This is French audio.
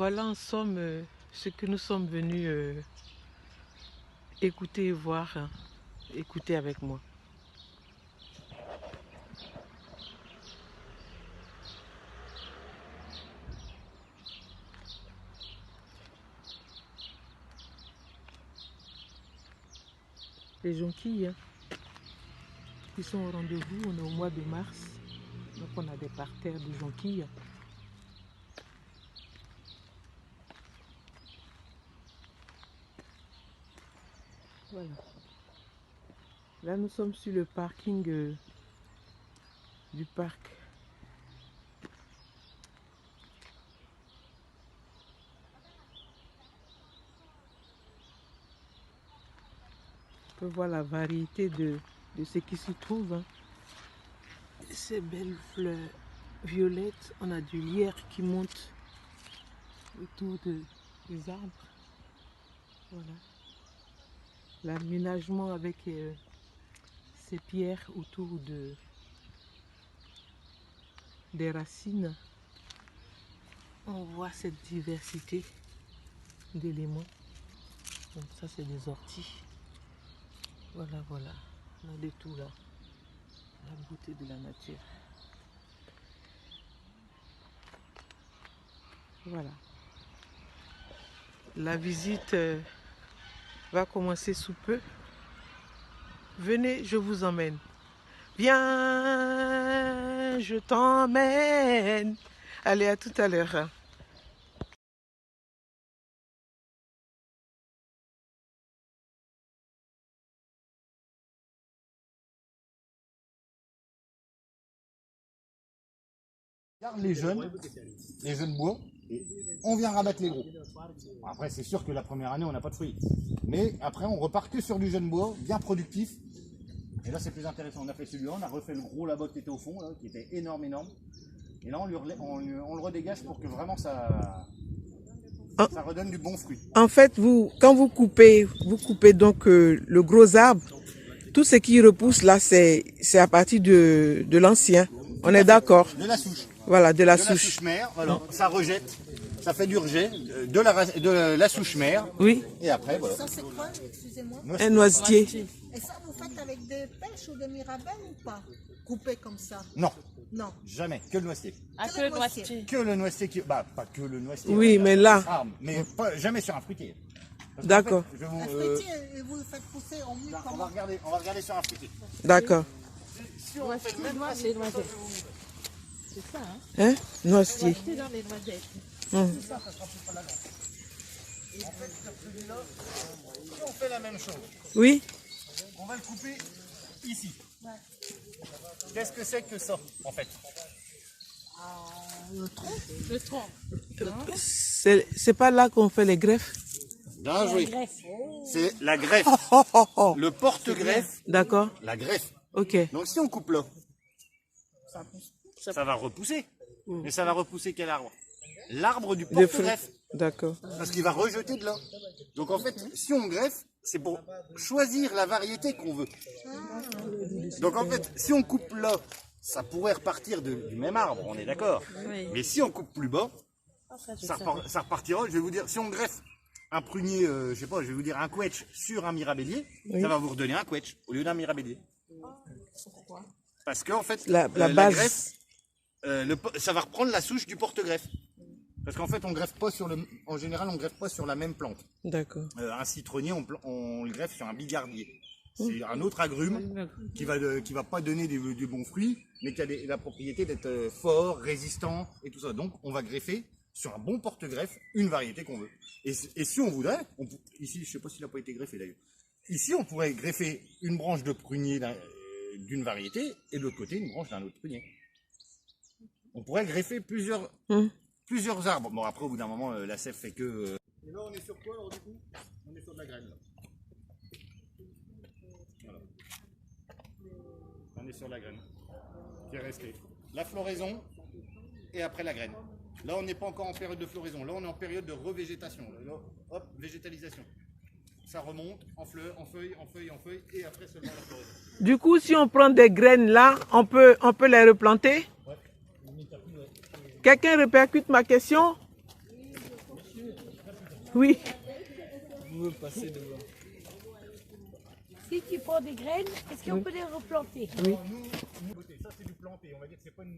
Voilà en somme ce que nous sommes venus écouter et voir, hein. Écouter avec moi. Les jonquilles, hein, qui sont au rendez-vous, on est au mois de mars, donc on a des parterres de jonquilles. Voilà. Là, nous sommes sur le parking du parc. On peut voir la variété de ce qui s'y trouve, hein. Ces belles fleurs violettes, on a du lierre qui monte autour des arbres. Voilà. L'aménagement avec ces pierres autour des racines. On voit cette diversité d'éléments. Donc ça, c'est des orties. Voilà, voilà. On a de tout là. La beauté de la nature. Voilà. La visite va commencer sous peu. Venez, je vous emmène. Viens, je t'emmène. Allez, à tout à l'heure. Garde les jeunes bois, on vient rabattre les gros. Après, c'est sûr que la première année, on n'a pas de fruits. Mais après, on repart que sur du jeune bois, bien productif. Et là, c'est plus intéressant. On a fait celui-là, on a refait le gros là-bas qui était au fond, là, qui était énorme. Et là, on le redégage pour que vraiment ça redonne du bon fruit. En fait, quand vous coupez donc le gros arbre, tout ce qui repousse là, c'est à partir de l'ancien. On est d'accord? De la souche. Voilà, de la souche. souche. La souche mère, voilà. Ça rejette, ça fait du rejet de la souche mère. Oui. Et après, voilà. Ça c'est quoi, excusez-moi? Un noisetier. Et ça vous faites avec des pêches ou des mirabelles ou pas? Coupé comme ça? Non. Non. Jamais, que le noisetier. Ah, que le noisetier. Que le noisetier qui... Bah, pas que le noisetier. Oui, mais là... mais jamais sur un fruitier. D'accord. Un fruitier, vous le faites pousser en mieux on va regarder sur un fruitier. D'accord. Si on fait le même les noisettes. C'est ça, hein? Hein? Noisetier. C'est dans les noisettes. C'est ça, ça sera plus pas la graine. En fait, sur celui-là, si on fait la même chose, Oui. on va le couper ici. Qu'est-ce que c'est que ça, en fait? Le tronc. C'est pas là qu'on fait les greffes? Bien joué. C'est la greffe. Le porte-greffe. D'accord. La greffe. Ok. Donc si on coupe là, ça va repousser. Mais ça va repousser quel arbre? L'arbre du porte-greffe. D'accord. Parce qu'il va rejeter de là. Donc en fait, si on greffe, c'est pour choisir la variété qu'on veut. Donc en fait, si on coupe là, ça pourrait repartir du même arbre, on est d'accord. Oui. Mais si on coupe plus bas, ça repartira. Je vais vous dire, si on greffe un prunier, je sais pas, je vais vous dire un quetch sur un mirabellier, ça va vous redonner un quetch au lieu d'un mirabellier. Pourquoi? Parce qu'en fait, La base... greffe, ça va reprendre la souche du porte-greffe. Parce qu'en fait, en général, on greffe pas sur la même plante. D'accord. Un citronnier, on le greffe sur un bigardier. C'est un autre agrume qui va pas donner des bons fruits, mais qui a la propriété d'être fort, résistant et tout ça. Donc, on va greffer sur un bon porte-greffe une variété qu'on veut. Et si on voudrait, ici, je sais pas s'il n'a pas été greffé d'ailleurs. Ici, on pourrait greffer une branche de prunier d'une variété et de l'autre côté une branche d'un autre prunier. On pourrait greffer plusieurs arbres. Bon, après, au bout d'un moment, la sève fait que... Et là, on est sur quoi, alors, du coup? On est sur de la graine, là. Voilà. On est sur la graine qui est restée. La floraison et après la graine. Là, on n'est pas encore en période de floraison. Là, on est en période de revégétation. Là, hop, végétalisation. Ça remonte en fleurs, en feuilles, en feuilles, en feuilles, et après seulement la floraison. Du coup, si on prend des graines là, on peut les replanter? Ouais. Quelqu'un répercute ma question? Oui. Vous passez devant. Si tu prends des graines, est-ce qu'on peut les replanter? Ça c'est du planté, on va dire que c'est pas une